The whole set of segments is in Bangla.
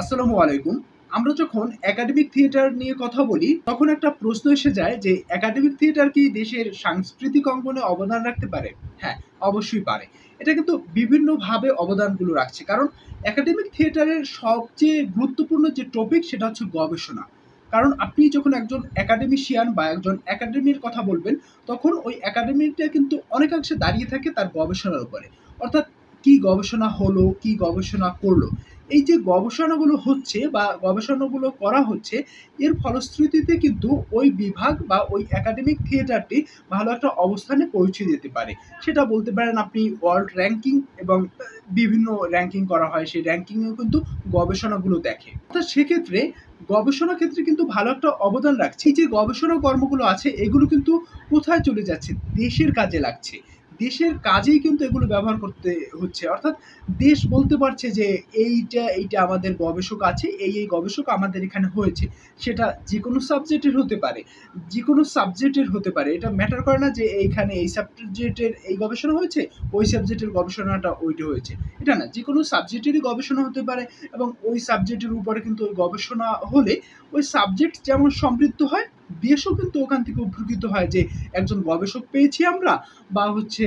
আসসালামু আলাইকুম। আমরা যখন একাডেমিক থিয়েটার নিয়ে কথা বলি, তখন একটা প্রশ্ন এসে যায় যে একাডেমিক থিয়েটার কি দেশের সাংস্কৃতিক অঙ্গনে অবদান রাখতে পারে? হ্যাঁ, অবশ্যই পারে। এটা কিন্তু বিভিন্নভাবে অবদানগুলো রাখছে। কারণ একাডেমিক থিয়েটারের সবচেয়ে গুরুত্বপূর্ণ যে টপিক সেটা হচ্ছে গবেষণা। কারণ আপনি যখন একজন একাডেমিশিয়ান বা একজন একাডেমির কথা বলবেন, তখন ওই একাডেমিটা কিন্তু অনেকাংশে দাঁড়িয়ে থাকে তার গবেষণার উপরে। অর্থাৎ কি গবেষণা হলো, কি গবেষণা করলো। এই যে গবেষণাগুলো হচ্ছে বা গবেষণাগুলো করা হচ্ছে, এর ফলশ্রুতিতে কিন্তু ওই বিভাগ বা ওই একাডেমিক থিয়েটারটি ভালো একটা অবস্থানে পৌঁছে যেতে পারে। সেটা বলতে পারেন আপনি ওয়ার্ল্ড র‍্যাংকিং এবং বিভিন্ন র‍্যাংকিং করা হয়। সেই র‍্যাংকিংয়েও কিন্তু গবেষণাগুলো দেখে। অর্থাৎ সেক্ষেত্রে গবেষণা ক্ষেত্রে কিন্তু ভালো একটা অবদান রাখছে। এই যে গবেষণা কর্মগুলো আছে এগুলো কিন্তু কোথায় চলে যাচ্ছে? দেশের কাজে লাগছে। দেশের কাজেই কিন্তু এগুলো ব্যবহার করতে হচ্ছে। অর্থাৎ দেশ বলতে পারছে যে এইটা আমাদের গবেষক আছে, এই গবেষক আমাদের এখানে হয়েছে। সেটা যেকোনো সাবজেক্টের হতে পারে। যেকোনো সাবজেক্টের হতে পারে। এটা ম্যাটার করে না যে এইখানে এই সাবজেক্টের এই গবেষণা হয়েছে, ওই সাবজেক্টের গবেষণাটা ওইটা হয়েছে। এটা না, যেকোনো সাবজেক্টেরই গবেষণা হতে পারে এবং ওই সাবজেক্টের উপরে কিন্তু ওই গবেষণা হলে ওই সাবজেক্ট যেমন সমৃদ্ধ হয়, দেশও কিন্তু ওখান থেকে উপকৃত হয় যে একজন গবেষক পেয়েছি আমরা বা হচ্ছে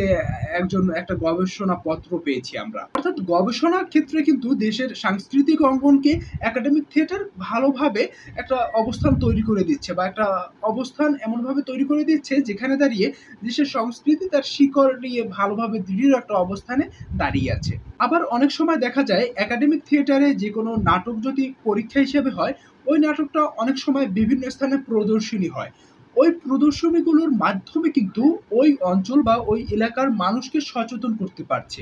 একটা গবেষণাপত্র পেয়েছি আমরা। অর্থাৎ গবেষণার ক্ষেত্রে কিন্তু দেশের সাংস্কৃতিক অঙ্গনকে একাডেমিক থিয়েটার ভালোভাবে একটা অবস্থান তৈরি করে দিচ্ছে বা একটা অবস্থান এমনভাবে তৈরি করে দিচ্ছে যেখানে দাঁড়িয়ে দেশের সংস্কৃতি তার শিকড় নিয়ে ভালোভাবে দৃঢ় একটা অবস্থানে দাঁড়িয়ে আছে। আবার অনেক সময় দেখা যায় একাডেমিক থিয়েটারে যেকোনো নাটক যদি পরীক্ষা হিসেবে হয়, ওই নাটকটা অনেক সময় বিভিন্ন স্থানে প্রদর্শনী হয়। ওই প্রদর্শনীগুলোর মাধ্যমে কিন্তু ওই অঞ্চল বা ওই এলাকার মানুষকে সচেতন করতে পারছে।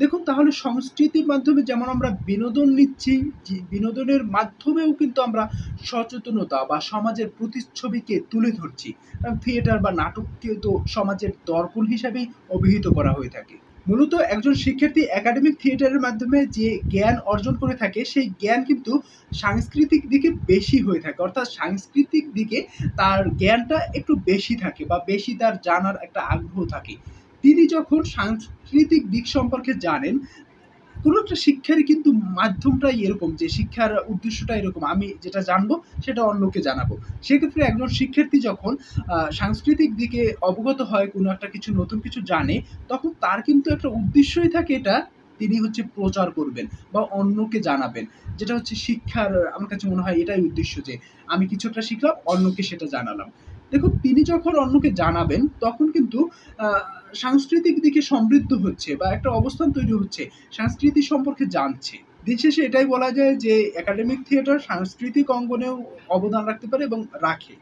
দেখুন তাহলে সংস্কৃতির মাধ্যমে যেমন আমরা বিনোদন নিচ্ছি, যে বিনোদনের মাধ্যমেও কিন্তু আমরা সচেতনতা বা সমাজের প্রতিচ্ছবিকে তুলে ধরছি। কারণ থিয়েটার বা নাটককে তো সমাজের দর্পণ হিসাবেই অভিহিত করা হয়ে থাকে। মূলত একজন শিক্ষার্থী একাডেমিক থিয়েটারের মাধ্যমে যে জ্ঞান অর্জন করে থাকে, সেই জ্ঞান কিন্তু সাংস্কৃতিক দিকে বেশি হয়ে থাকে। অর্থাৎ সাংস্কৃতিক দিকে তার জ্ঞানটা একটু বেশি থাকে বা বেশি তার জানার একটা আগ্রহ থাকে। তিনি যখন সাংস্কৃতিক দিক সম্পর্কে জানেন, কোনো একটা শিক্ষারই কিন্তু মাধ্যমটাই এরকম যে শিক্ষার উদ্দেশ্যটা এরকম। আমি যেটা জানবো সেটা অন্যকে জানাবো। সেক্ষেত্রে একজন শিক্ষার্থী যখন সাংস্কৃতিক দিকে অবগত হয়, কোনো একটা কিছু নতুন কিছু জানে, তখন তার কিন্তু একটা উদ্দেশ্যই থাকে এটা, তিনি হচ্ছে প্রচার করবেন বা অন্যকে জানাবেন। যেটা হচ্ছে শিক্ষার আমার কাছে মনে হয় এটাই উদ্দেশ্য যে আমি কিছু একটা শিখলাম, অন্যকে সেটা জানালাম। দেখুন তিনি যখন অন্যকে জানাবেন তখন কিন্তু আ সাংস্কৃতিক দিকে সমৃদ্ধ হচ্ছে বা একটা অবস্থান তৈরি হচ্ছে। সংস্কৃতি সম্পর্কে জানছে। দিন শেষে এটাই বলা যায় যে একাডেমিক থিয়েটার সাংস্কৃতিক অঙ্গনেও অবদান রাখতে পারে এবং রাখে।